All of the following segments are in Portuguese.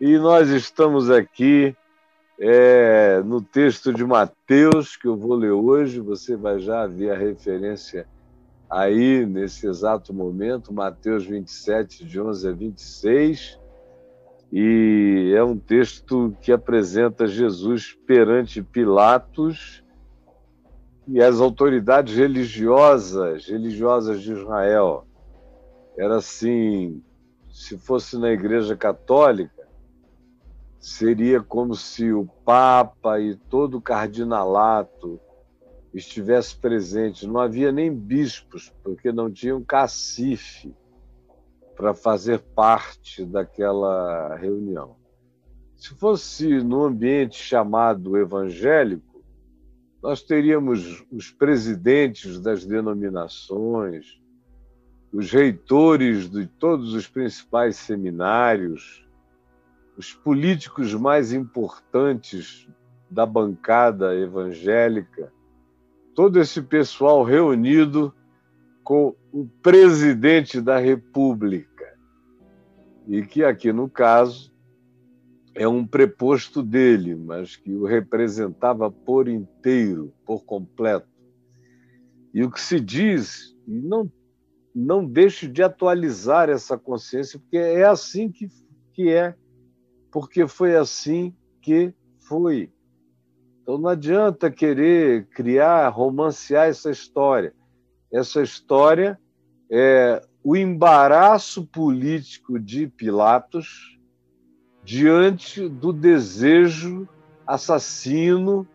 E nós estamos aqui no texto de Mateus, que eu vou ler hoje. Você vai já ver a referência aí, nesse exato momento, Mateus 27, de 11 a 26. E é um texto que apresenta Jesus perante Pilatos e as autoridades religiosas de Israel. Era assim, se fosse na Igreja Católica, seria como se o Papa e todo o cardinalato estivesse presente. Não havia nem bispos, porque não tinham cacife para fazer parte daquela reunião. Se fosse no ambiente chamado evangélico, nós teríamos os presidentes das denominações, os reitores de todos os principais seminários, os políticos mais importantes da bancada evangélica, todo esse pessoal reunido com o presidente da República, e que aqui, no caso, é um preposto dele, mas que o representava por inteiro, por completo. E o que se diz, e não deixe de atualizar essa consciência, porque é assim que é, porque foi assim que foi. Então não adianta querer criar, romancear essa história. Essa história é o embaraço político de Pilatos diante do desejo assassino,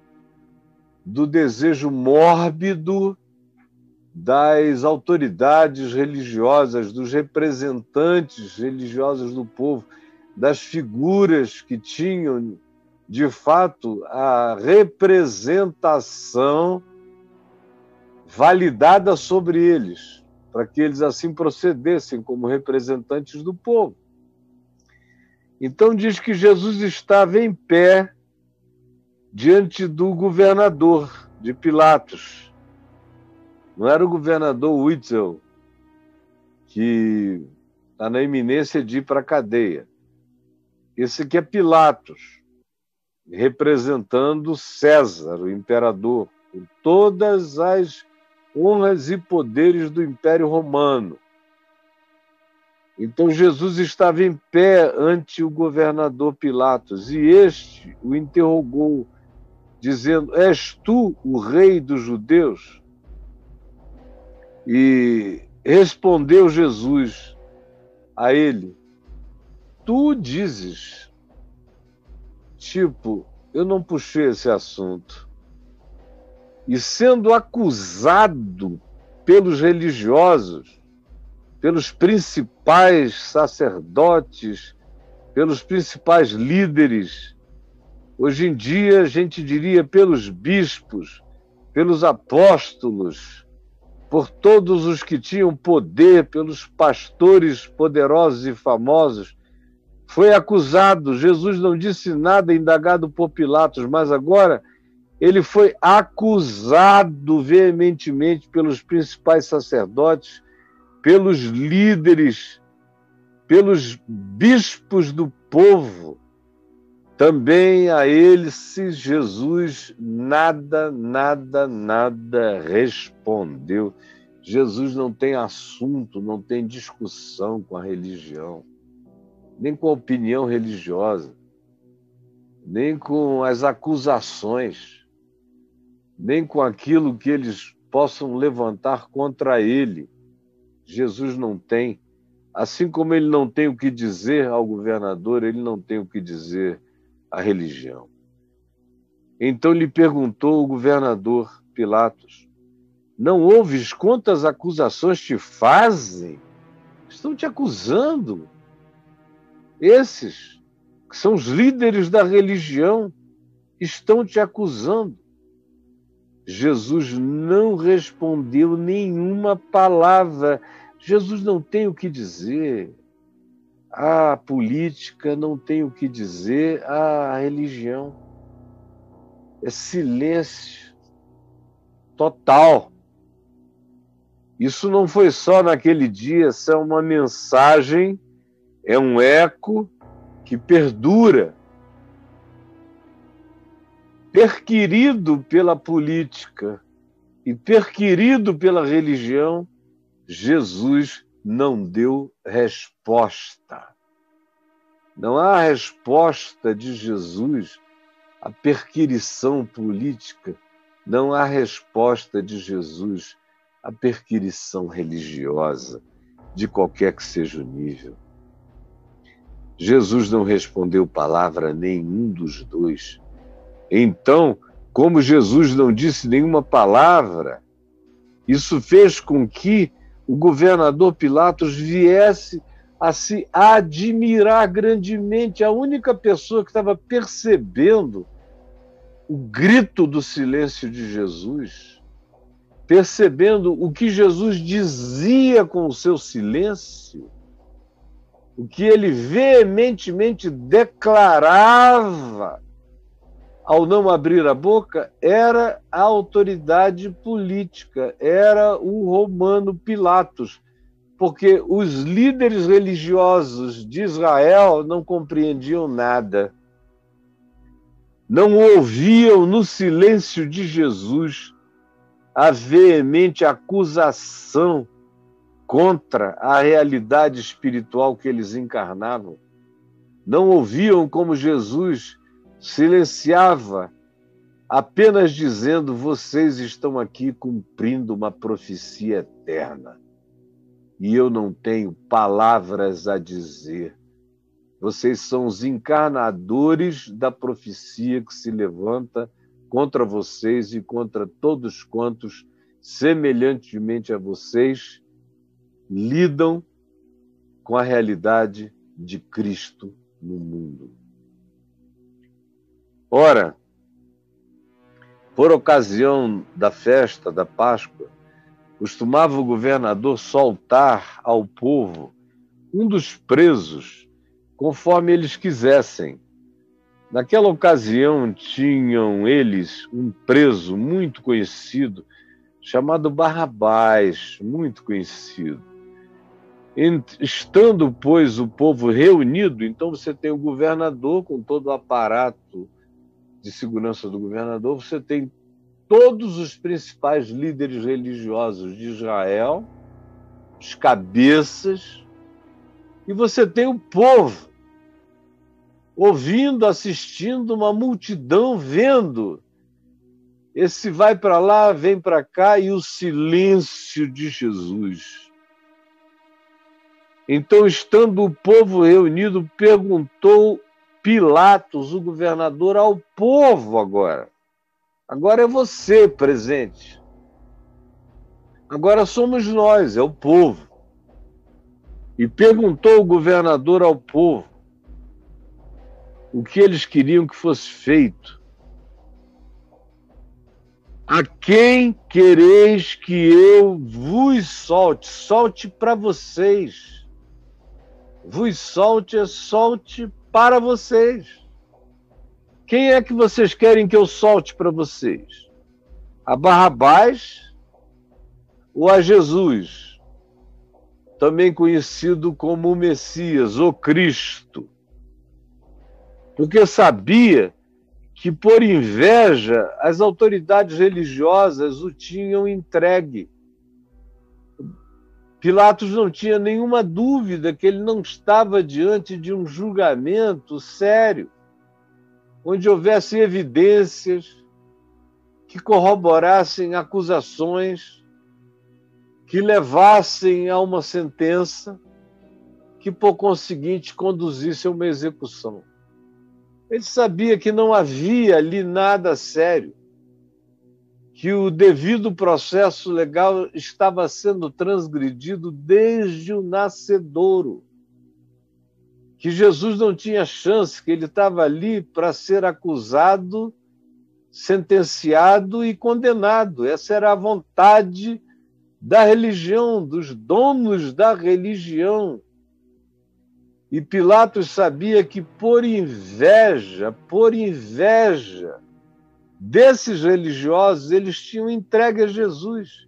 do desejo mórbido das autoridades religiosas, dos representantes religiosos do povo, das figuras que tinham, de fato, a representação validada sobre eles, para que eles assim procedessem como representantes do povo. Então diz que Jesus estava em pé diante do governador de Pilatos. Não era o governador Witzel, que está na iminência de ir para a cadeia. Esse aqui é Pilatos, representando César, o imperador, com todas as honras e poderes do Império Romano. Então Jesus estava em pé ante o governador Pilatos, e este o interrogou, dizendo: És tu o rei dos judeus? E respondeu Jesus a ele: Tu dizes. Tipo, eu não puxei esse assunto. E sendo acusado pelos religiosos, pelos principais sacerdotes, pelos principais líderes, hoje em dia a gente diria pelos bispos, pelos apóstolos, por todos os que tinham poder, pelos pastores poderosos e famosos, foi acusado. Jesus não disse nada, indagado por Pilatos, mas agora ele foi acusado veementemente pelos principais sacerdotes, pelos líderes, pelos bispos do povo. Também a esse Jesus nada respondeu. Jesus não tem assunto, não tem discussão com a religião, nem com a opinião religiosa, nem com as acusações, nem com aquilo que eles possam levantar contra ele. Jesus não tem. Assim como ele não tem o que dizer ao governador, ele não tem o que dizer à religião. Então lhe perguntou o governador Pilatos: Não ouves quantas acusações te fazem? Estão te acusando. Esses, que são os líderes da religião, estão te acusando. Jesus não respondeu nenhuma palavra. Jesus não tem o que dizer. A política não tem o que dizer. A religião é silêncio total. Isso não foi só naquele dia, isso é uma mensagem, é um eco que perdura, perquirido pela política e perquirido pela religião, Jesus não deu resposta. Não há resposta de Jesus à perquirição política, não há resposta de Jesus à perquirição religiosa, de qualquer que seja o nível. Jesus não respondeu palavra a nenhum dos dois. Então, como Jesus não disse nenhuma palavra, isso fez com que o governador Pilatos viesse a se admirar grandemente. A única pessoa que estava percebendo o grito do silêncio de Jesus, percebendo o que Jesus dizia com o seu silêncio, o que ele veementemente declarava ao não abrir a boca, era a autoridade política, era o romano Pilatos, porque os líderes religiosos de Israel não compreendiam nada, não ouviam no silêncio de Jesus a veemente acusação contra a realidade espiritual que eles encarnavam. Não ouviam como Jesus silenciava, apenas dizendo: vocês estão aqui cumprindo uma profecia eterna e eu não tenho palavras a dizer. Vocês são os encarnadores da profecia que se levanta contra vocês e contra todos quantos, semelhantemente a vocês, lidam com a realidade de Cristo no mundo. Ora, por ocasião da festa da Páscoa, costumava o governador soltar ao povo um dos presos, conforme eles quisessem. Naquela ocasião, tinham eles um preso muito conhecido, chamado Barrabás, muito conhecido. Estando, pois, o povo reunido, então você tem o governador com todo o aparato de segurança do governador, você tem todos os principais líderes religiosos de Israel, os cabeças, e você tem o povo ouvindo, assistindo, uma multidão vendo esse vai para lá, vem para cá, e o silêncio de Jesus. Então, estando o povo reunido, perguntou Pilatos, o governador, ao povo agora. Agora é você presente. Agora somos nós, é o povo. E perguntou o governador ao povo o que eles queriam que fosse feito. A quem quereis que eu vos solte? Solte para vocês. Vos solte é solte para vocês. Quem é que vocês querem que eu solte para vocês? A Barrabás ou a Jesus? Também conhecido como o Messias, o Cristo. Porque sabia que, por inveja, as autoridades religiosas o tinham entregue. Pilatos não tinha nenhuma dúvida que ele não estava diante de um julgamento sério, onde houvesse evidências que corroborassem acusações, que levassem a uma sentença, que, por conseguinte, conduzisse a uma execução. Ele sabia que não havia ali nada sério, que o devido processo legal estava sendo transgredido desde o nascedouro, que Jesus não tinha chance, que ele estava ali para ser acusado, sentenciado e condenado. Essa era a vontade da religião, dos donos da religião. E Pilatos sabia que por inveja desses religiosos, eles tinham entregue a Jesus.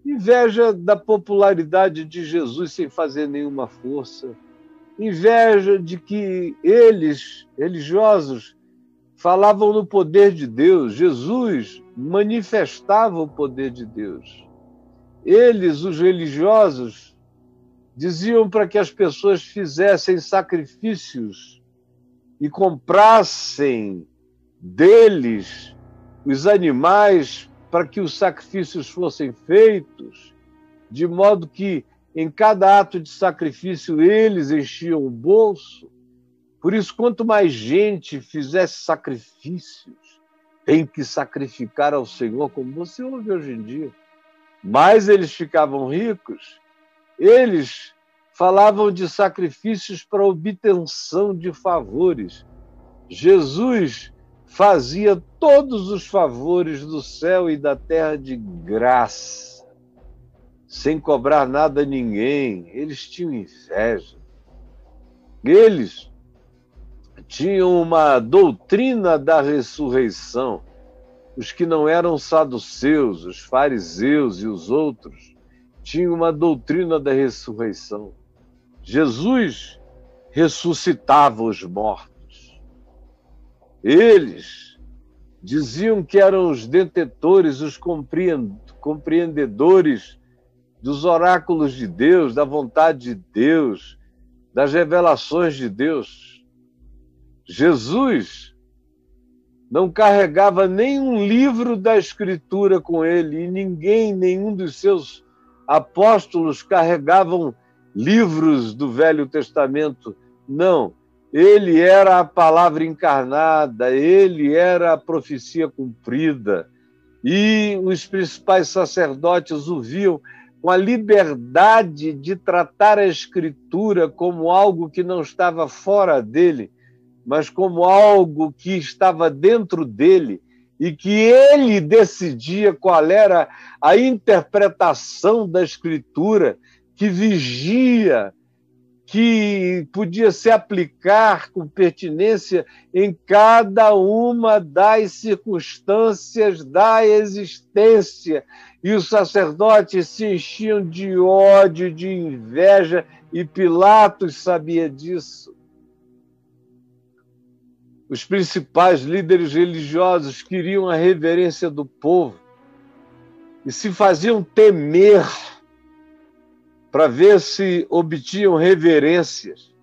Inveja da popularidade de Jesus sem fazer nenhuma força. inveja de que eles, religiosos, falavam no poder de Deus. Jesus manifestava o poder de Deus. Eles, os religiosos, diziam para que as pessoas fizessem sacrifícios e comprassem deles os animais para que os sacrifícios fossem feitos, de modo que em cada ato de sacrifício eles enchiam o bolso. Por isso, quanto mais gente fizesse sacrifícios, tem que sacrificar ao Senhor, como você ouve hoje em dia, mais eles ficavam ricos. Eles falavam de sacrifícios para obtenção de favores. Jesus fazia todos os favores do céu e da terra de graça, sem cobrar nada a ninguém. Eles tinham inveja. Eles tinham uma doutrina da ressurreição. Os que não eram saduceus, os fariseus e os outros, tinham uma doutrina da ressurreição. Jesus ressuscitava os mortos. Eles diziam que eram os detetores, os compreendedores dos oráculos de Deus, da vontade de Deus, das revelações de Deus. Jesus não carregava nenhum livro da Escritura com ele, e nenhum dos seus apóstolos carregavam livros do Velho Testamento. Não, ele era a palavra encarnada, ele era a profecia cumprida. E os principais sacerdotes o viam com a liberdade de tratar a Escritura como algo que não estava fora dele, mas como algo que estava dentro dele, e que ele decidia qual era a interpretação da Escritura, que vigia, que podia se aplicar com pertinência em cada uma das circunstâncias da existência. E os sacerdotes se enchiam de ódio, de inveja, e Pilatos sabia disso. Os principais líderes religiosos queriam a reverência do povo e se faziam temer para ver se obtinham reverências.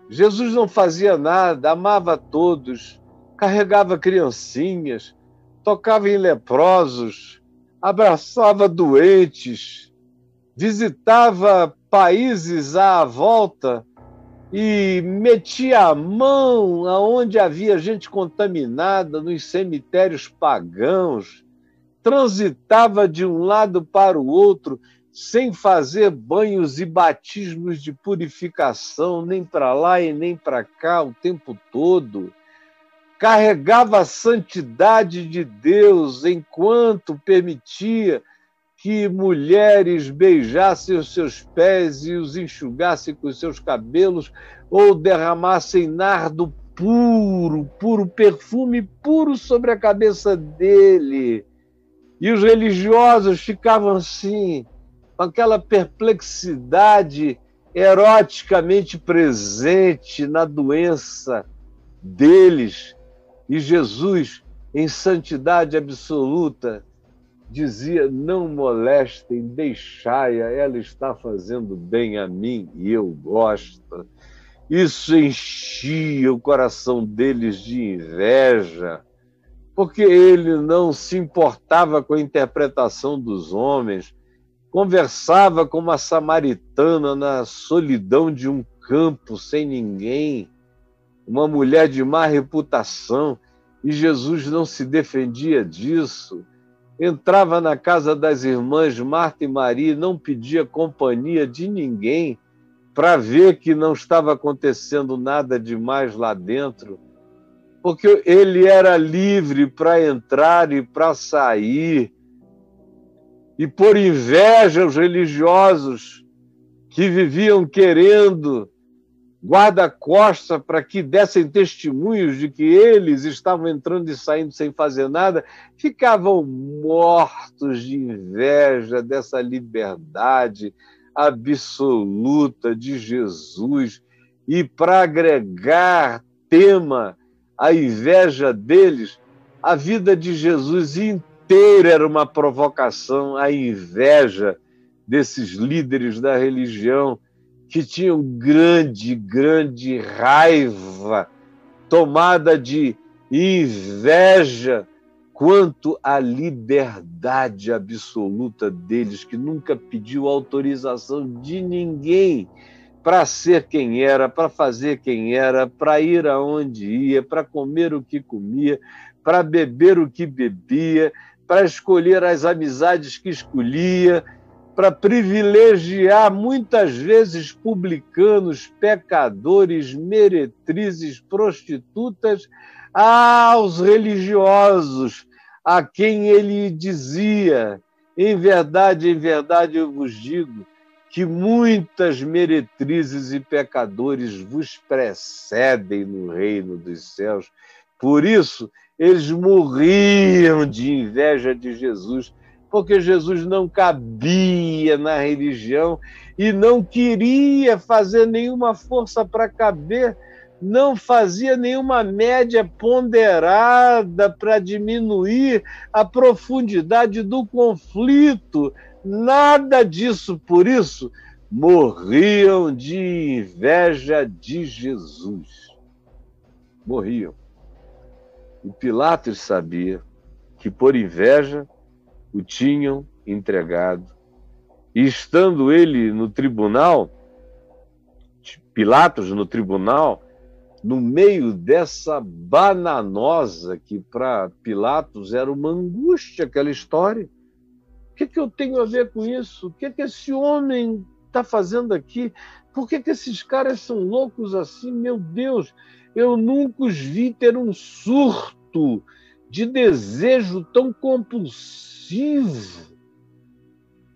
Jesus não fazia nada, amava a todos, carregava criancinhas, tocava em leprosos, abraçava doentes, visitava países à volta e metia a mão aonde havia gente contaminada, nos cemitérios pagãos, transitava de um lado para o outro, sem fazer banhos e batismos de purificação, nem para lá e nem para cá o tempo todo. Carregava a santidade de Deus enquanto permitia que mulheres beijassem os seus pés e os enxugassem com os seus cabelos, ou derramassem nardo puro perfume puro sobre a cabeça dele. E os religiosos ficavam assim, com aquela perplexidade eroticamente presente na doença deles. E Jesus, em santidade absoluta, dizia: não molestem, deixai-a, ela está fazendo bem a mim e eu gosto. Isso enchia o coração deles de inveja, porque ele não se importava com a interpretação dos homens, conversava com uma samaritana na solidão de um campo sem ninguém, uma mulher de má reputação, e Jesus não se defendia disso. Entrava na casa das irmãs Marta e Maria e não pedia companhia de ninguém para ver que não estava acontecendo nada demais lá dentro, porque ele era livre para entrar e para sair. E por inveja os religiosos que viviam querendo guarda-costas para que dessem testemunhos de que eles estavam entrando e saindo sem fazer nada, ficavam mortos de inveja dessa liberdade absoluta de Jesus, e para agregar tema à inveja deles, a vida de Jesus inteira era uma provocação à inveja desses líderes da religião que tinham grande raiva, tomada de inveja quanto à liberdade absoluta deles, que nunca pediu autorização de ninguém para ser quem era, para fazer quem era, para ir aonde ia, para comer o que comia, para beber o que bebia, para escolher as amizades que escolhia, para privilegiar muitas vezes publicanos, pecadores, meretrizes, prostitutas, aos religiosos, a quem ele dizia: em verdade eu vos digo que muitas meretrizes e pecadores vos precedem no reino dos céus. Por isso, eles morriam de inveja de Jesus, porque Jesus não cabia na religião e não queria fazer nenhuma força para caber, não fazia nenhuma média ponderada para diminuir a profundidade do conflito, nada disso. Por isso, morriam de inveja de Jesus. Morriam. E Pilatos sabia que, por inveja, o tinham entregado. E estando ele no tribunal, Pilatos no tribunal, no meio dessa bananosa que para Pilatos era uma angústia, aquela história. O que eu tenho a ver com isso? O que esse homem está fazendo aqui? Por que esses caras são loucos assim? Meu Deus, eu nunca os vi ter um surto de desejo tão compulsivo,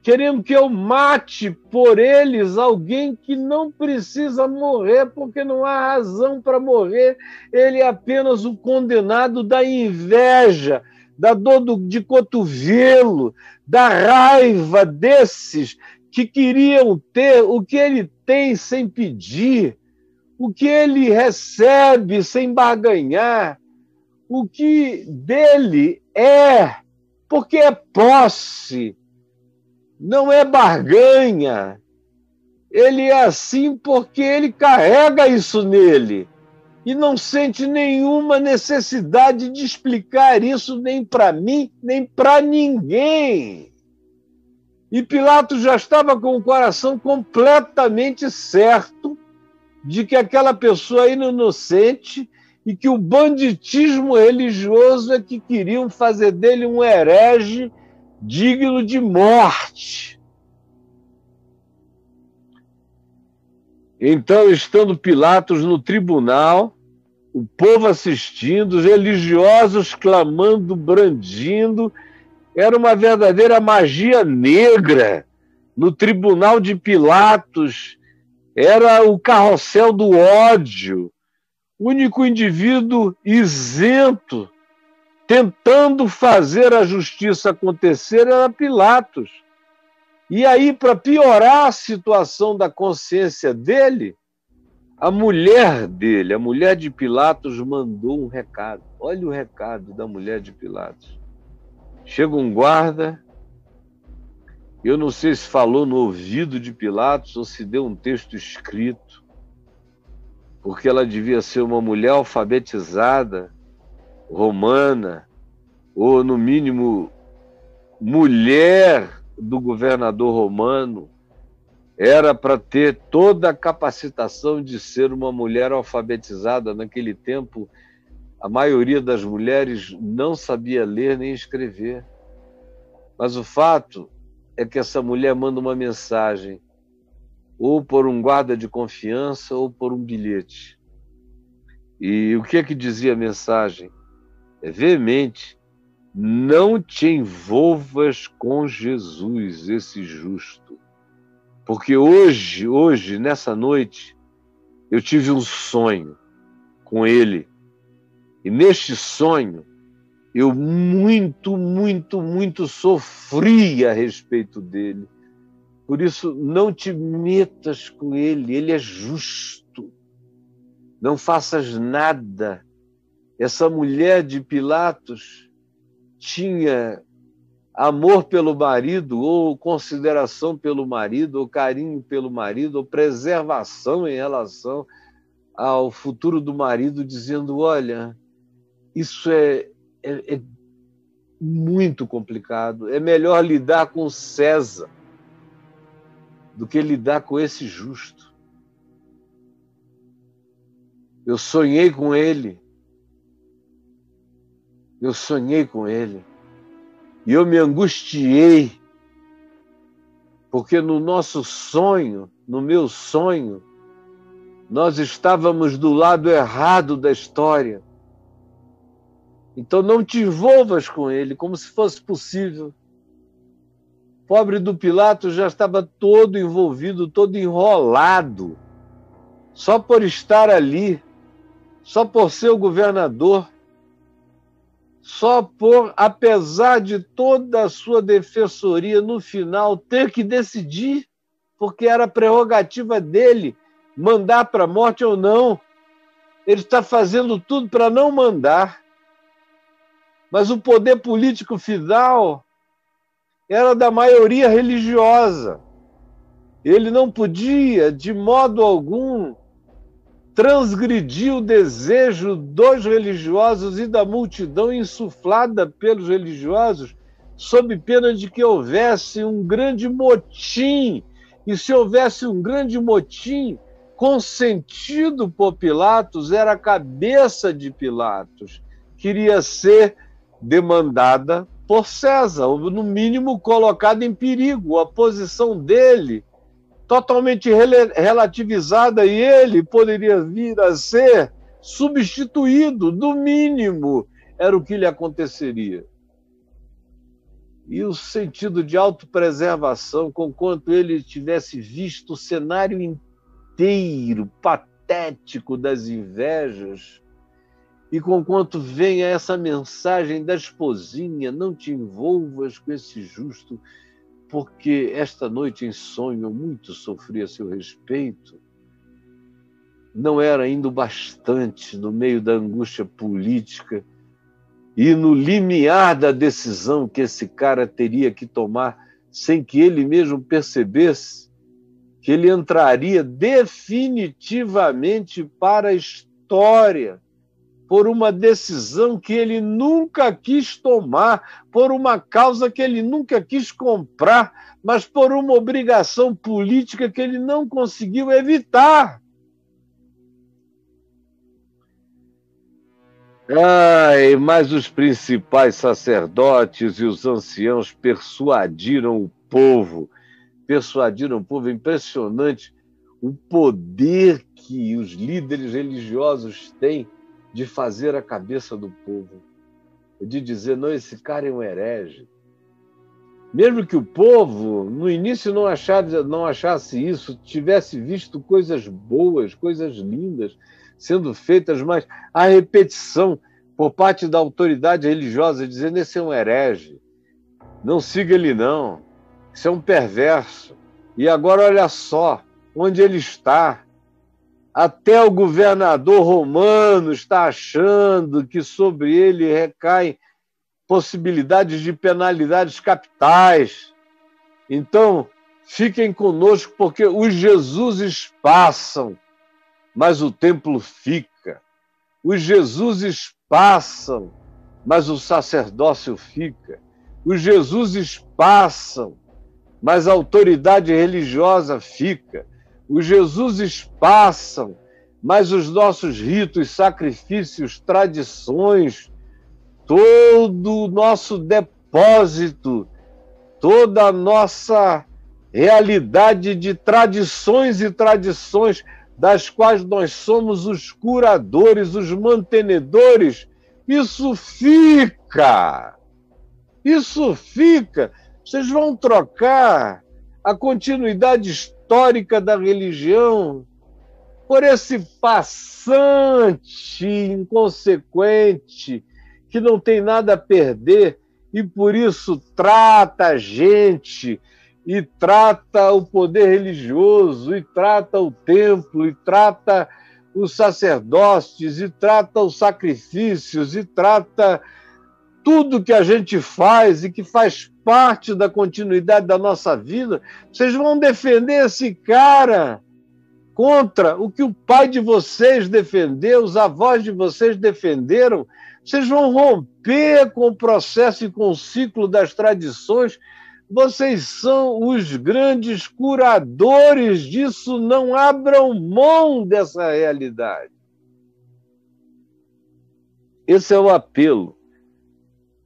querendo que eu mate por eles alguém que não precisa morrer, porque não há razão para morrer. Ele é apenas o condenado da inveja, da dor de cotovelo, da raiva desses que queriam ter o que ele tem sem pedir, o que ele recebe sem barganhar, o que dele é, porque é posse, não é barganha. Ele é assim porque ele carrega isso nele e não sente nenhuma necessidade de explicar isso nem para mim, nem para ninguém. E Pilatos já estava com o coração completamente certo de que aquela pessoa era inocente e que o banditismo religioso é que queriam fazer dele um herege digno de morte. Então, estando Pilatos no tribunal, o povo assistindo, os religiosos clamando, brandindo, era uma verdadeira magia negra. No tribunal de Pilatos, era o carrossel do ódio, o único indivíduo isento, tentando fazer a justiça acontecer, era Pilatos. E aí, para piorar a situação da consciência dele, a mulher dele, a mulher de Pilatos, mandou um recado. Olha o recado da mulher de Pilatos. Chega um guarda, eu não sei se falou no ouvido de Pilatos ou se deu um texto escrito, porque ela devia ser uma mulher alfabetizada, romana, ou no mínimo mulher do governador romano, era para ter toda a capacitação de ser uma mulher alfabetizada. Naquele tempo, a maioria das mulheres não sabia ler nem escrever. Mas o fato é que essa mulher manda uma mensagem, ou por um guarda de confiança, ou por um bilhete. E o que é que dizia a mensagem? É veemente: não te envolvas com Jesus, esse justo. Porque hoje, nessa noite, eu tive um sonho com ele. E neste sonho, eu muito sofri a respeito dele. Por isso, não te metas com ele, ele é justo. não faças nada. Essa mulher de Pilatos tinha amor pelo marido, ou consideração pelo marido, ou carinho pelo marido, ou preservação em relação ao futuro do marido, dizendo, olha, isso é muito complicado, é melhor lidar com César do que lidar com esse justo. Eu sonhei com ele, e eu me angustiei, porque no nosso sonho, no meu sonho, nós estávamos do lado errado da história. Então não te envolvas com ele, como se fosse possível. Pobre do Pilatos já estava todo envolvido, todo enrolado, só por estar ali, só por ser o governador, só por, apesar de toda a sua defensoria, no final, ter que decidir, porque era prerrogativa dele mandar para a morte ou não. Ele está fazendo tudo para não mandar. Mas o poder político final era da maioria religiosa. Ele não podia, de modo algum, transgredir o desejo dos religiosos e da multidão insuflada pelos religiosos, sob pena de que houvesse um grande motim. E se houvesse um grande motim, consentido por Pilatos, era a cabeça de Pilatos, que iria ser demandada por César, ou no mínimo colocada em perigo, a posição dele totalmente relativizada, e ele poderia vir a ser substituído, no mínimo, era o que lhe aconteceria. E o sentido de autopreservação, conquanto ele tivesse visto o cenário inteiro, patético das invejas, e conquanto venha essa mensagem da esposinha, não te envolvas com esse justo, porque esta noite em sonho eu muito sofri a seu respeito, não era ainda o bastante no meio da angústia política e no limiar da decisão que esse cara teria que tomar, sem que ele mesmo percebesse que ele entraria definitivamente para a história, por uma decisão que ele nunca quis tomar, por uma causa que ele nunca quis comprar, mas por uma obrigação política que ele não conseguiu evitar. Mas os principais sacerdotes e os anciãos persuadiram o povo. É impressionante o poder que os líderes religiosos têm de fazer a cabeça do povo, de dizer, não, esse cara é um herege. Mesmo que o povo, no início, não achasse isso, tivesse visto coisas boas, coisas lindas sendo feitas, mas a repetição por parte da autoridade religiosa, dizendo, esse é um herege, não siga ele não, isso é um perverso. E agora olha só onde ele está. Até o governador romano está achando que sobre ele recaem possibilidades de penalidades capitais. Então, fiquem conosco, porque os Jesuses passam, mas o templo fica. Os Jesuses passam, mas o sacerdócio fica. Os Jesuses passam, mas a autoridade religiosa fica. Os Jesuses passam, mas os nossos ritos, sacrifícios, tradições, todo o nosso depósito, toda a nossa realidade de tradições e tradições, das quais nós somos os curadores, os mantenedores, isso fica. Isso fica. Vocês vão trocar a continuidade histórica da religião por esse passante inconsequente que não tem nada a perder e por isso trata a gente e trata o poder religioso e trata o templo e trata os sacerdotes, e trata os sacrifícios, e trata tudo que a gente faz e que faz parte da continuidade da nossa vida, vocês vão defender esse cara contra o que o pai de vocês defendeu, os avós de vocês defenderam. Vocês vão romper com o processo e com o ciclo das tradições. Vocês são os grandes curadores disso. Não abram mão dessa realidade. Esse é o apelo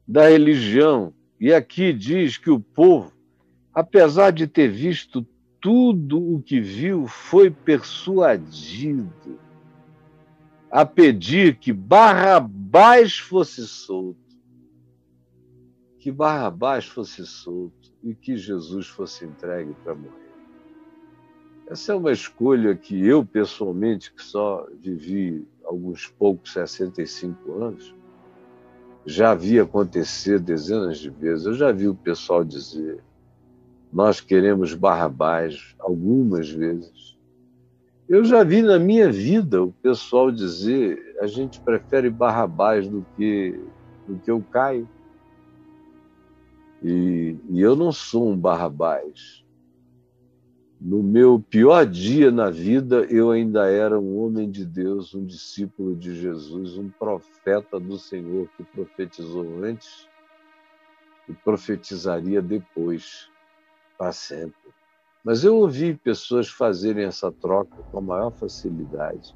da religião. E aqui diz que o povo, apesar de ter visto tudo o que viu, foi persuadido a pedir que Barrabás fosse solto. Que Barrabás fosse solto e que Jesus fosse entregue para morrer. Essa é uma escolha que eu, pessoalmente, que só vivi alguns poucos 65 anos, já vi acontecer dezenas de vezes. Eu já vi o pessoal dizer: nós queremos Barrabás, algumas vezes. Eu já vi na minha vida o pessoal dizer: a gente prefere Barrabás do que o Caio. E eu não sou um Barrabás. No meu pior dia na vida, eu ainda era um homem de Deus, um discípulo de Jesus, um profeta do Senhor que profetizou antes e profetizaria depois, para sempre. Mas eu ouvi pessoas fazerem essa troca com a maior facilidade,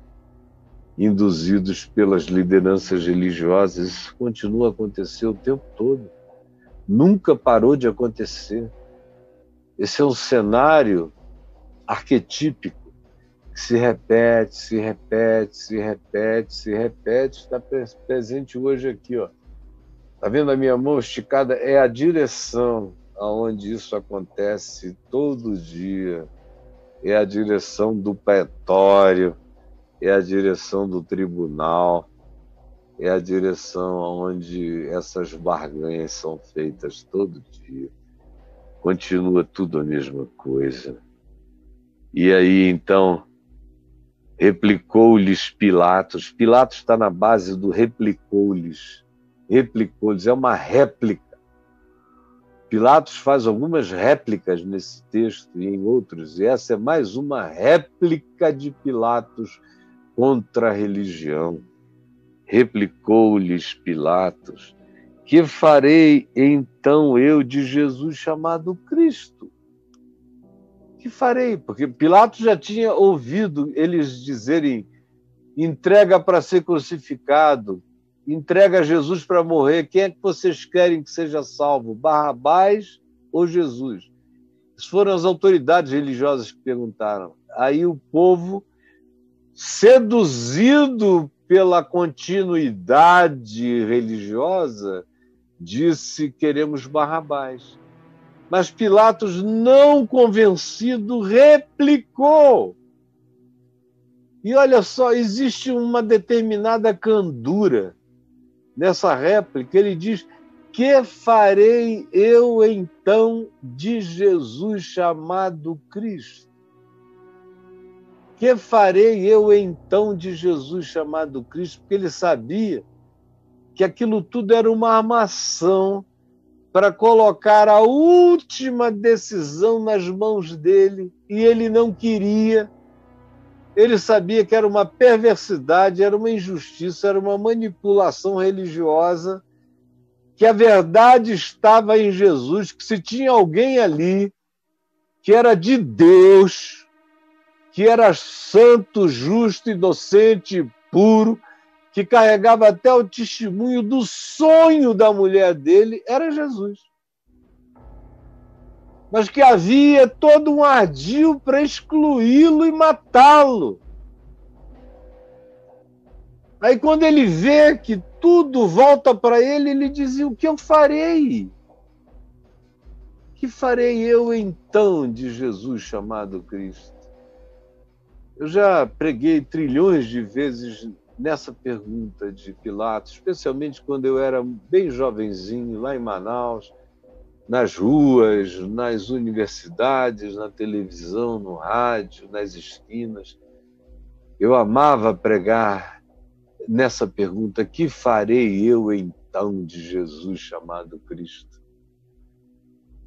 induzidos pelas lideranças religiosas. Isso continua a acontecer o tempo todo. Nunca parou de acontecer. Esse é um cenário arquetípico que se repete, se repete, se repete, se repete. Está presente hoje aqui, ó. Está vendo a minha mão esticada? É a direção aonde isso acontece todo dia. É a direção do pretório, é a direção do tribunal, é a direção onde essas barganhas são feitas todo dia. Continua tudo a mesma coisa. E aí, então, replicou-lhes Pilatos. Pilatos está na base do replicou-lhes. Replicou-lhes, é uma réplica. Pilatos faz algumas réplicas nesse texto e em outros, e essa é mais uma réplica de Pilatos contra a religião. Replicou-lhes Pilatos: que farei então eu de Jesus chamado Cristo? Que farei? Porque Pilatos já tinha ouvido eles dizerem: entrega para ser crucificado, entrega Jesus para morrer. Quem é que vocês querem que seja salvo? Barrabás ou Jesus? Isso foram as autoridades religiosas que perguntaram. Aí o povo, seduzido pela continuidade religiosa, disse: queremos Barrabás. Mas Pilatos, não convencido, replicou. E olha só, existe uma determinada candura nessa réplica. Ele diz: que farei eu então de Jesus chamado Cristo? Que farei eu então de Jesus chamado Cristo? Porque ele sabia que aquilo tudo era uma armação para colocar a última decisão nas mãos dele, e ele não queria. Ele sabia que era uma perversidade, era uma injustiça, era uma manipulação religiosa, que a verdade estava em Jesus, que se tinha alguém ali que era de Deus, que era santo, justo, inocente, puro, que carregava até o testemunho do sonho da mulher dele, era Jesus. Mas que havia todo um ardil para excluí-lo e matá-lo. Aí quando ele vê que tudo volta para ele, ele dizia: o que eu farei? Que farei eu então de Jesus chamado Cristo? Eu já preguei trilhões de vezes nessa pergunta de Pilatos, especialmente quando eu era bem jovenzinho, lá em Manaus, nas ruas, nas universidades, na televisão, no rádio, nas esquinas. Eu amava pregar nessa pergunta: que farei eu então de Jesus chamado Cristo?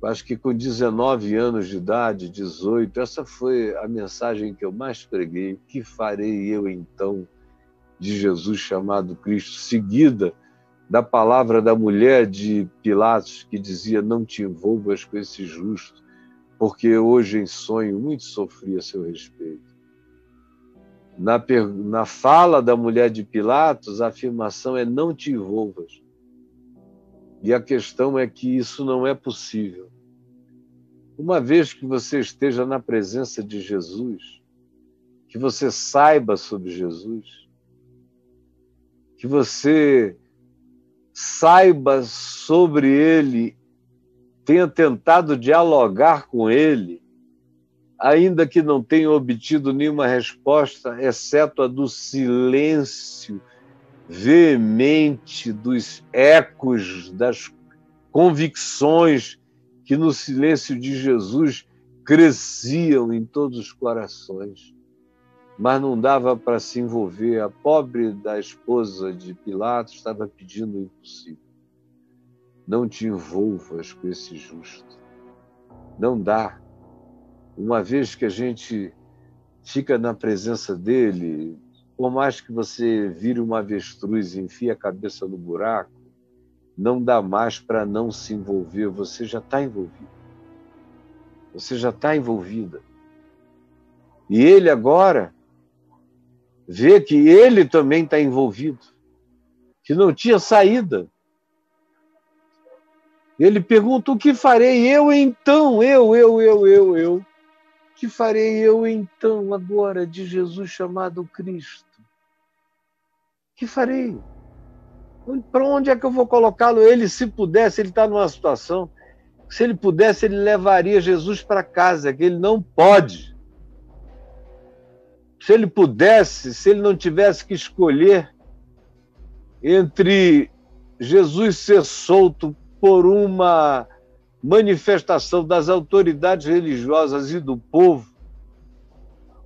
Eu acho que com 19 anos de idade, 18, essa foi a mensagem que eu mais preguei: que farei eu então de Jesus chamado Cristo? Seguida da palavra da mulher de Pilatos, que dizia: não te envolvas com esse justo, porque hoje em sonho muito sofri a seu respeito. Na fala da mulher de Pilatos, a afirmação é: não te envolvas. E a questão é que isso não é possível. Uma vez que você esteja na presença de Jesus, que você saiba sobre Jesus, que você saiba sobre ele, tenha tentado dialogar com ele, ainda que não tenha obtido nenhuma resposta, exceto a do silêncio veemente, dos ecos, das convicções que no silêncio de Jesus cresciam em todos os corações. Mas não dava para se envolver. A pobre da esposa de Pilatos estava pedindo o impossível. Não te envolvas com esse justo. Não dá. Uma vez que a gente fica na presença dele, por mais que você vire uma avestruz e enfie a cabeça no buraco, não dá mais para não se envolver. Você já está envolvido. Você já está envolvida. E ele agora vê que ele também está envolvido, que não tinha saída. Ele pergunta: o que farei eu então? Eu. O que farei eu então agora de Jesus chamado Cristo? O que farei? Para onde é que eu vou colocá-lo? Ele, se pudesse, ele está numa situação, se ele pudesse, ele levaria Jesus para casa, que ele não pode. Se ele pudesse, se ele não tivesse que escolher entre Jesus ser solto por uma manifestação das autoridades religiosas e do povo,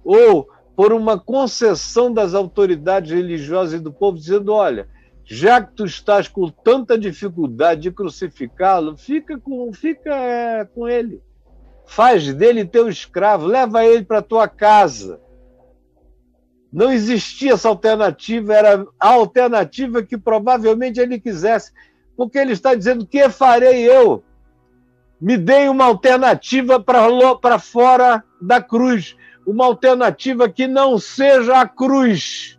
ou por uma concessão das autoridades religiosas e do povo, dizendo: olha, já que tu estás com tanta dificuldade de crucificá-lo, fica com ele. Faz dele teu escravo, leva ele para tua casa. Não existia essa alternativa, era a alternativa que provavelmente ele quisesse, porque ele está dizendo: que farei eu? Me deem uma alternativa para fora da cruz, uma alternativa que não seja a cruz.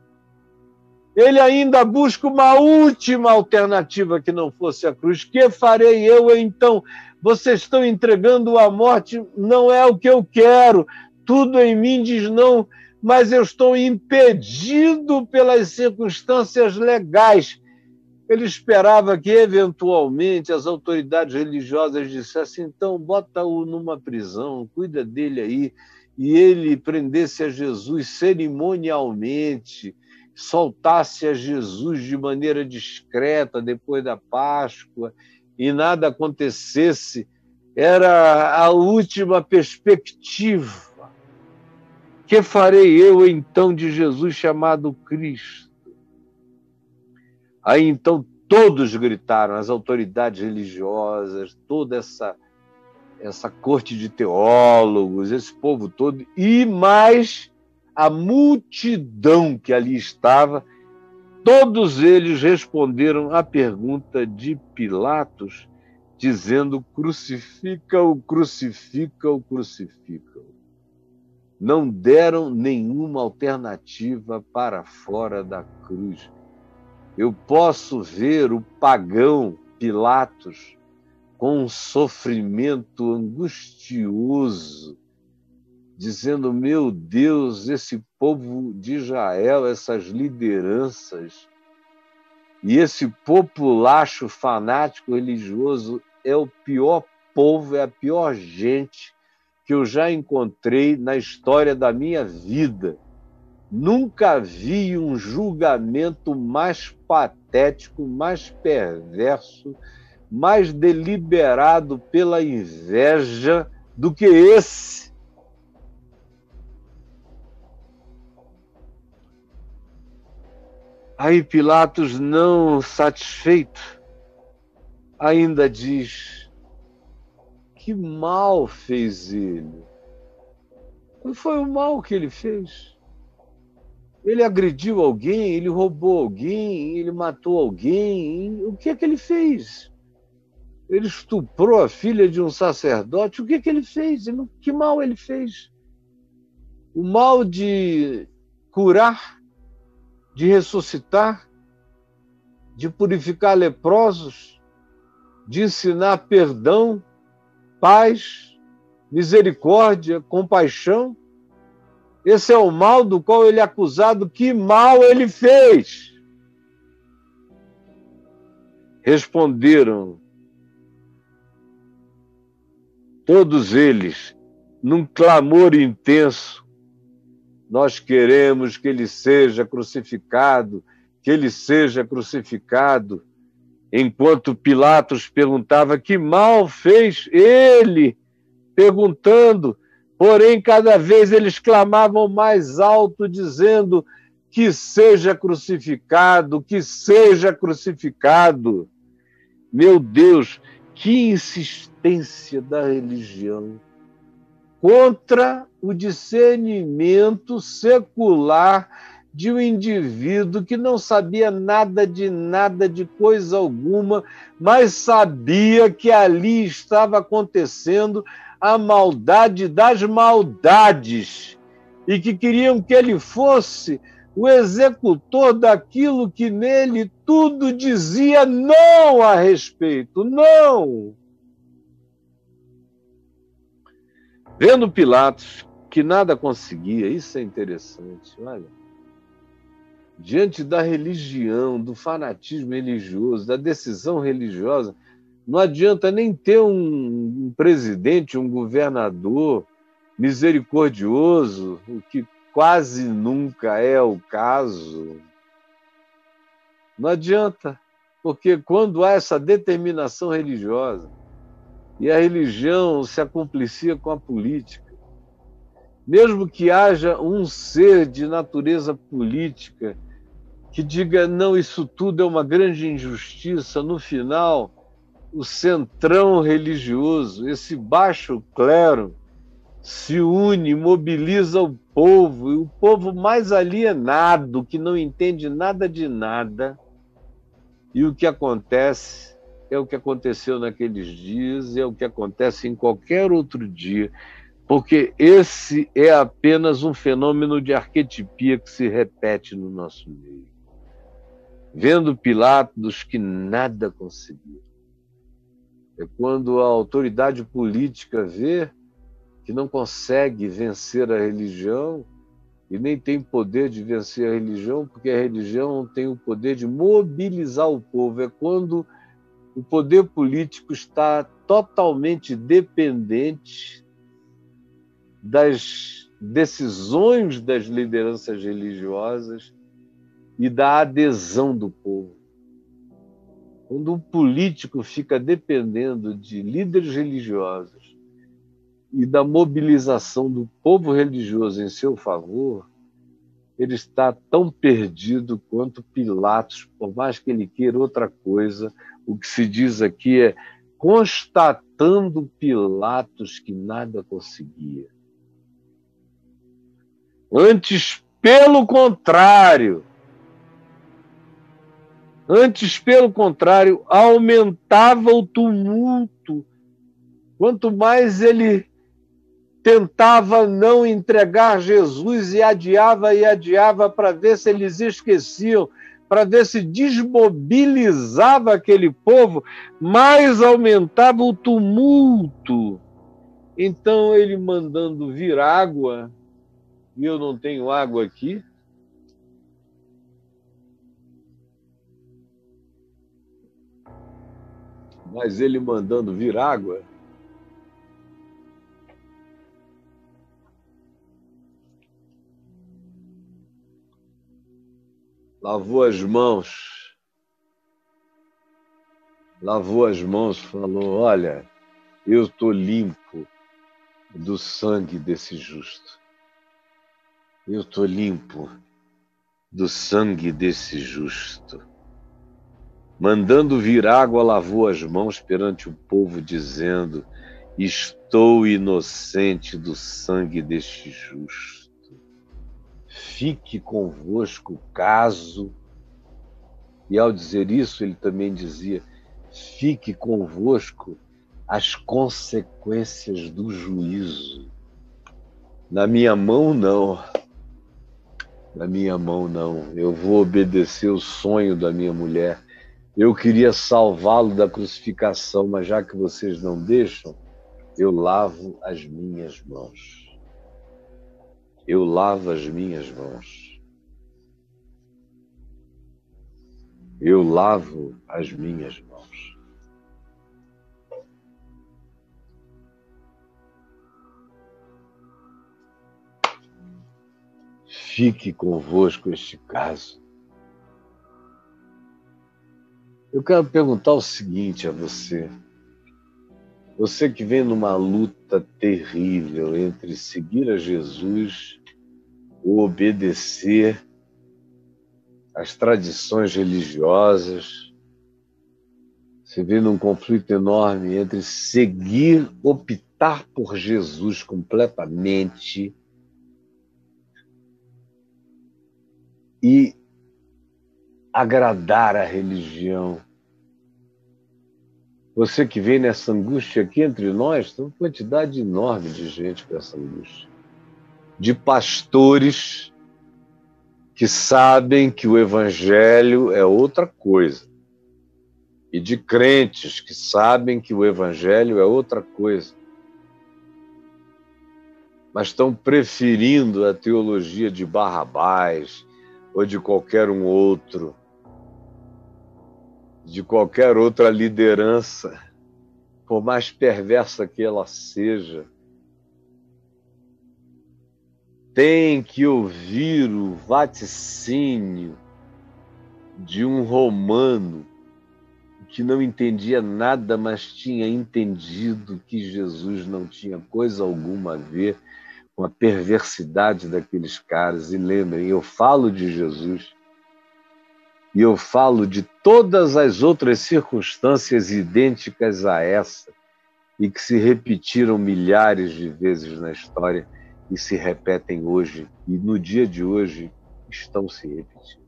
Ele ainda busca uma última alternativa que não fosse a cruz. Que farei eu então? Vocês estão entregando a morte, não é o que eu quero. Tudo em mim diz não, mas eu estou impedido pelas circunstâncias legais. Ele esperava que, eventualmente, as autoridades religiosas dissessem: então, bota-o numa prisão, cuida dele aí, e ele prendesse a Jesus cerimonialmente, soltasse a Jesus de maneira discreta depois da Páscoa, e nada acontecesse. Era a última perspectiva. Que farei eu, então, de Jesus chamado Cristo? Aí, então, todos gritaram, as autoridades religiosas, toda essa corte de teólogos, esse povo todo, e mais a multidão que ali estava, todos eles responderam à pergunta de Pilatos, dizendo: crucifica-o, crucifica-o, crucifica-o. Não deram nenhuma alternativa para fora da cruz. Eu posso ver o pagão Pilatos com um sofrimento angustioso, dizendo: meu Deus, esse povo de Israel, essas lideranças, e esse populacho fanático religioso é o pior povo, é a pior gente que eu já encontrei na história da minha vida. Nunca vi um julgamento mais patético, mais perverso, mais deliberado pela inveja do que esse. Aí Pilatos, não satisfeito, ainda diz: que mal fez ele? Qual foi o mal que ele fez? Ele agrediu alguém, ele roubou alguém, ele matou alguém. O que é que ele fez? Ele estuprou a filha de um sacerdote. O que é que ele fez? Que mal ele fez? O mal de curar, de ressuscitar, de purificar leprosos, de ensinar perdão, paz, misericórdia, compaixão. Esse é o mal do qual ele é acusado. Que mal ele fez? Responderam todos eles, num clamor intenso: nós queremos que ele seja crucificado, que ele seja crucificado. Enquanto Pilatos perguntava: que mal fez ele? Perguntando, porém, cada vez eles clamavam mais alto, dizendo: que seja crucificado, que seja crucificado. Meu Deus, que insistência da religião contra o discernimento secular de um indivíduo que não sabia nada, de coisa alguma, mas sabia que ali estava acontecendo a maldade das maldades e que queriam que ele fosse o executor daquilo que nele tudo dizia não a respeito, não. Vendo Pilatos que nada conseguia, isso é interessante, olha. Diante da religião, do fanatismo religioso, da decisão religiosa, não adianta nem ter um presidente, um governador misericordioso, o que quase nunca é o caso. Não adianta, porque quando há essa determinação religiosa e a religião se acumplicia com a política, mesmo que haja um ser de natureza política que diga: não, isso tudo é uma grande injustiça, no final, o centrão religioso, esse baixo clero, se une, mobiliza o povo, e o povo mais alienado, que não entende nada de nada, e o que acontece é o que aconteceu naqueles dias, é o que acontece em qualquer outro dia, porque esse é apenas um fenômeno de arquetipia que se repete no nosso meio. Vendo Pilatos que nada conseguiu. É quando a autoridade política vê que não consegue vencer a religião e nem tem poder de vencer a religião, porque a religião tem o poder de mobilizar o povo. É quando o poder político está totalmente dependente das decisões das lideranças religiosas e da adesão do povo. Quando um político fica dependendo de líderes religiosos e da mobilização do povo religioso em seu favor, ele está tão perdido quanto Pilatos, por mais que ele queira outra coisa. O que se diz aqui é: constatando Pilatos que nada conseguia. Antes, pelo contrário, aumentava o tumulto. Quanto mais ele tentava não entregar Jesus e adiava para ver se eles esqueciam, para ver se desmobilizava aquele povo, mais aumentava o tumulto. Então ele mandando vir água, e eu não tenho água aqui, mas ele mandando vir água, lavou as mãos, falou: olha, eu estou limpo do sangue desse justo. Eu estou limpo. do sangue desse justo. Mandando vir água, lavou as mãos perante o povo, dizendo: estou inocente do sangue deste justo. Fique convosco o caso. E ao dizer isso, ele também dizia: fique convosco as consequências do juízo. Na minha mão, não. Na minha mão, não. Eu vou obedecer o sonho da minha mulher. Eu queria salvá-lo da crucificação, mas já que vocês não deixam, eu lavo as minhas mãos. Eu lavo as minhas mãos. Eu lavo as minhas mãos. Fique convosco este caso. Eu quero perguntar o seguinte a você. Você que vem numa luta terrível entre seguir a Jesus ou obedecer às tradições religiosas, você vem num conflito enorme entre seguir, optar por Jesus completamente e agradar a religião. Você que vem nessa angústia aqui entre nós, tem uma quantidade enorme de gente com essa angústia. De pastores que sabem que o evangelho é outra coisa. E de crentes que sabem que o evangelho é outra coisa. Mas estão preferindo a teologia de Barrabás ou de qualquer um outro, de qualquer outra liderança, por mais perversa que ela seja. Tem que ouvir o vaticínio de um romano que não entendia nada, mas tinha entendido que Jesus não tinha coisa alguma a ver com a perversidade daqueles caras. E lembrem, eu falo de Jesus e eu falo de todas as outras circunstâncias idênticas a essa e que se repetiram milhares de vezes na história e se repetem hoje, e no dia de hoje estão se repetindo.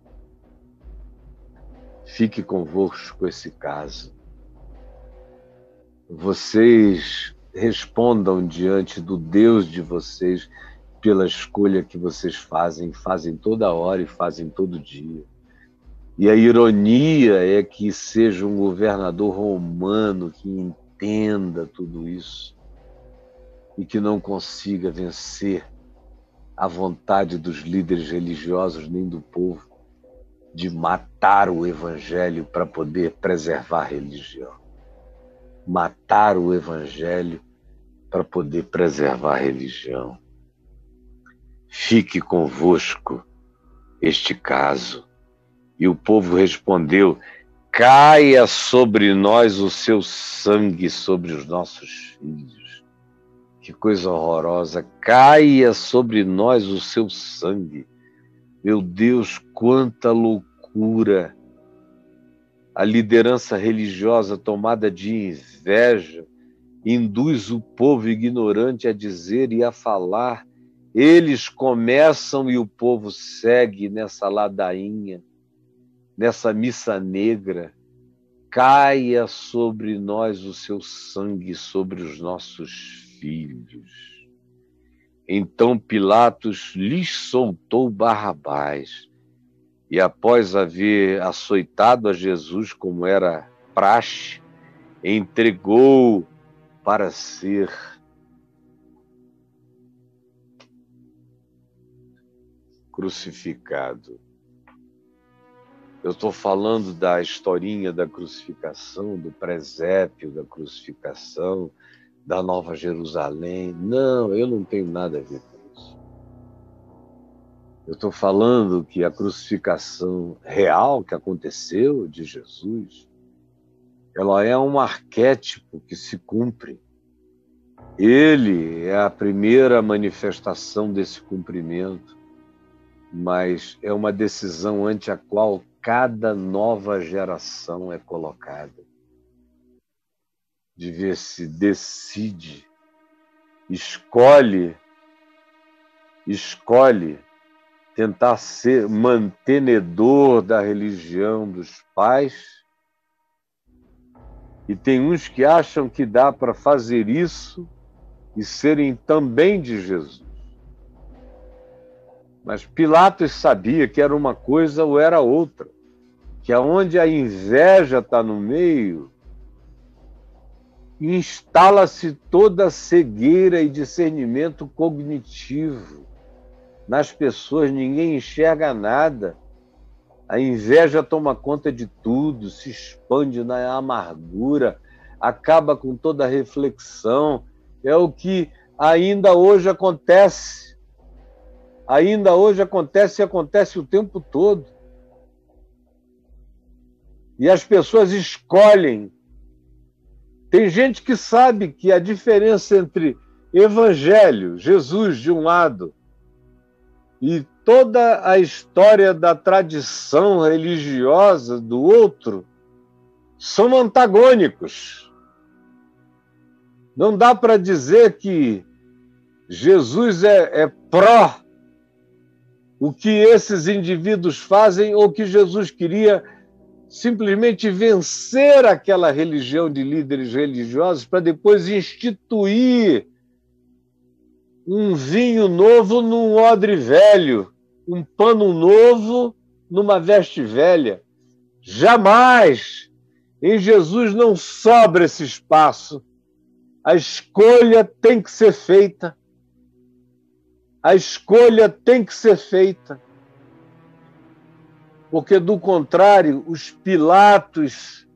Fique convosco esse caso. Vocês respondam diante do Deus de vocês pela escolha que vocês fazem toda hora e fazem todo dia. E a ironia é que seja um governador romano que entenda tudo isso e que não consiga vencer a vontade dos líderes religiosos nem do povo de matar o evangelho para poder preservar a religião. Matar o evangelho para poder preservar a religião. Fique convosco este caso. E o povo respondeu: caia sobre nós o seu sangue sobre os nossos filhos. Que coisa horrorosa! Caia sobre nós o seu sangue. Meu Deus, quanta loucura! A liderança religiosa tomada de inveja induz o povo ignorante a dizer e a falar. Eles começam e o povo segue nessa ladainha, nessa missa negra. Caia sobre nós o seu sangue, sobre os nossos filhos. Então Pilatos lhes soltou Barrabás e, após haver açoitado a Jesus como era praxe, entregou para ser crucificado. Eu estou falando da historinha da crucificação, do presépio da crucificação, da Nova Jerusalém. Não, eu não tenho nada a ver com isso. Eu estou falando que a crucificação real que aconteceu de Jesus, ela é um arquétipo que se cumpre. Ele é a primeira manifestação desse cumprimento. mas é uma decisão ante a qual cada nova geração é colocada. De ver se decide, escolhe tentar ser mantenedor da religião dos pais, e tem uns que acham que dá para fazer isso e serem também de Jesus. Mas Pilatos sabia que era uma coisa ou era outra, que aonde a inveja está no meio, instala-se toda a cegueira e discernimento cognitivo. Nas pessoas ninguém enxerga nada. A inveja toma conta de tudo, se expande na amargura, acaba com toda a reflexão. É o que ainda hoje acontece. Ainda hoje acontece e acontece o tempo todo. E as pessoas escolhem. Tem gente que sabe que a diferença entre Evangelho, Jesus de um lado, e toda a história da tradição religiosa do outro são antagônicos. Não dá para dizer que Jesus é pró o que esses indivíduos fazem ou que Jesus queria simplesmente vencer aquela religião de líderes religiosos para depois instituir um vinho novo num odre velho, um pano novo numa veste velha. Jamais! Em Jesus não sobra esse espaço. A escolha tem que ser feita. A escolha tem que ser feita. Porque, do contrário, os Pilatos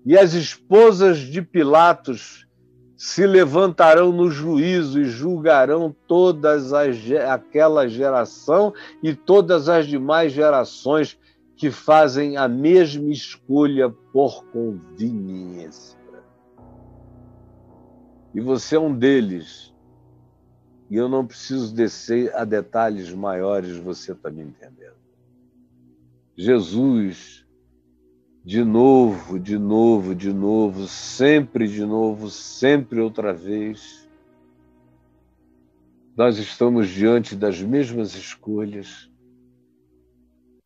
e as esposas de Pilatos se levantarão no juízo e julgarão aquela geração e todas as demais gerações que fazem a mesma escolha por conveniência. E você é um deles. E eu não preciso descer a detalhes maiores, você está me entendendo. Jesus, de novo, sempre outra vez, nós estamos diante das mesmas escolhas.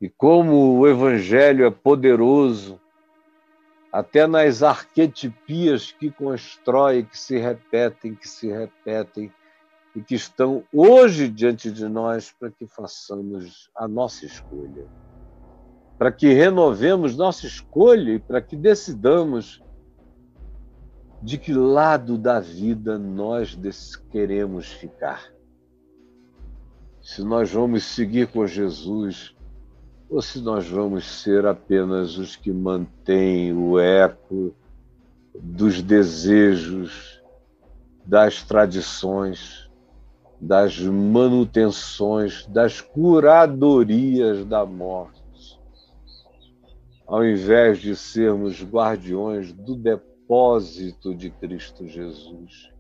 E como o Evangelho é poderoso, até nas arquetipias que constrói, que se repetem, e que estão hoje diante de nós para que façamos a nossa escolha. Para que renovemos nossa escolha e para que decidamos de que lado da vida nós queremos ficar. Se nós vamos seguir com Jesus ou se nós vamos ser apenas os que mantêm o eco dos desejos, das tradições, das manutenções, das curadorias da morte, ao invés de sermos guardiões do depósito de Cristo Jesus.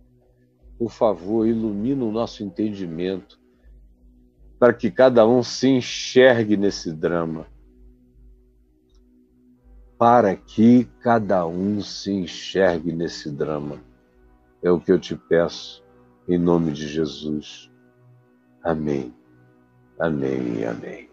Por favor, ilumina o nosso entendimento para que cada um se enxergue nesse drama. Para que cada um se enxergue nesse drama. É o que eu te peço, em nome de Jesus. Amém. Amém e amém.